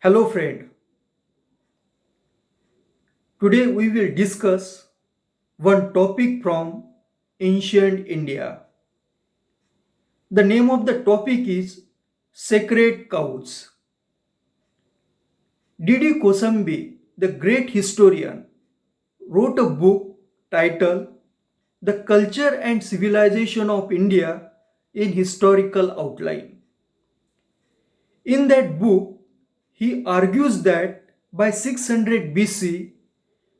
Hello friend, today we will discuss one topic from ancient India. The name of the topic is Sacred Cows. Didi Kosambi, the great historian, wrote a book titled The Culture and Civilization of India in Historical Outline. In that book, he argues that by 600 BC,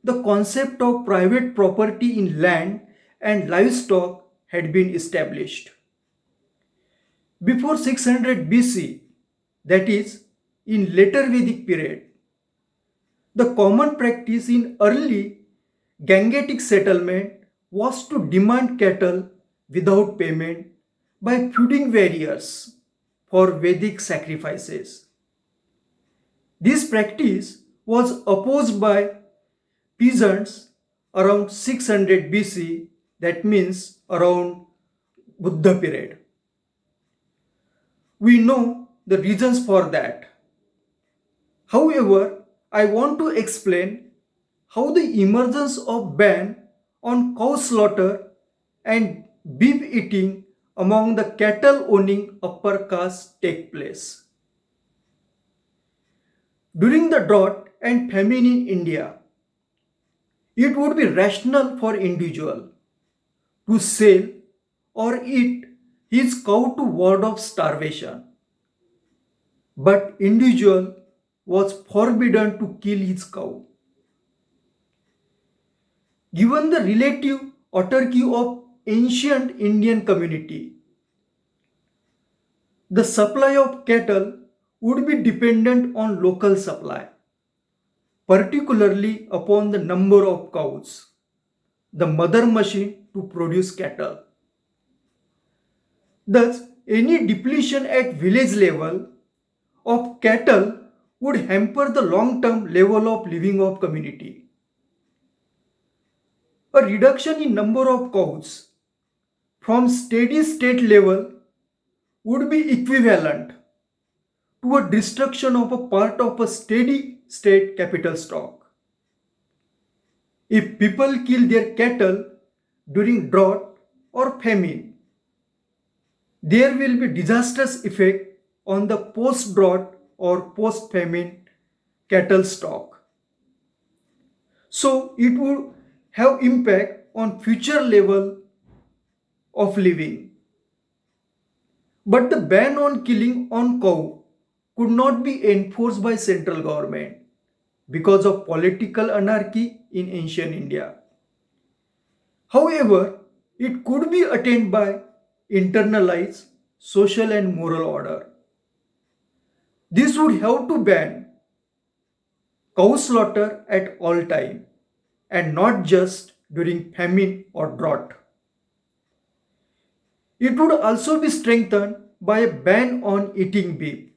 the concept of private property in land and livestock had been established. Before 600 BC, that is, in later Vedic period, the common practice in early Gangetic settlement was to demand cattle without payment by feuding warriors for Vedic sacrifices. This practice was opposed by peasants around 600 BC, that means around Buddha period. We know the reasons for that. However, I want to explain how the emergence of ban on cow slaughter and beef eating among the cattle owning upper caste take place. During the drought and famine in India, it would be rational for individual to sell or eat his cow to ward off starvation. But individual was forbidden to kill his cow. Given the relative autarky of ancient Indian community, the supply of cattle would be dependent on local supply, particularly upon the number of cows, the mother machine to produce cattle. Thus, any depletion at village level of cattle would hamper the long-term level of living of community. A reduction in number of cows from steady state level would be equivalent to a destruction of a part of a steady state capital stock. If people kill their cattle during drought or famine, there will be disastrous effect on the post-drought or post-famine cattle stock. So it would have impact on future level of living. But the ban on killing on cow could not be enforced by central government because of political anarchy in ancient India. However, it could be attained by internalized social and moral order. This would have to ban cow slaughter at all time and not just during famine or drought. It would also be strengthened by a ban on eating beef,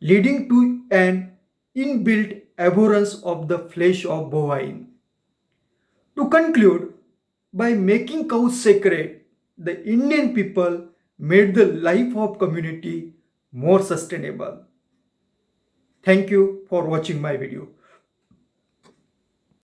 leading to an inbuilt abhorrence of the flesh of bovine. To conclude, by making cows sacred, the Indian people made the life of community more sustainable. Thank you for watching my video.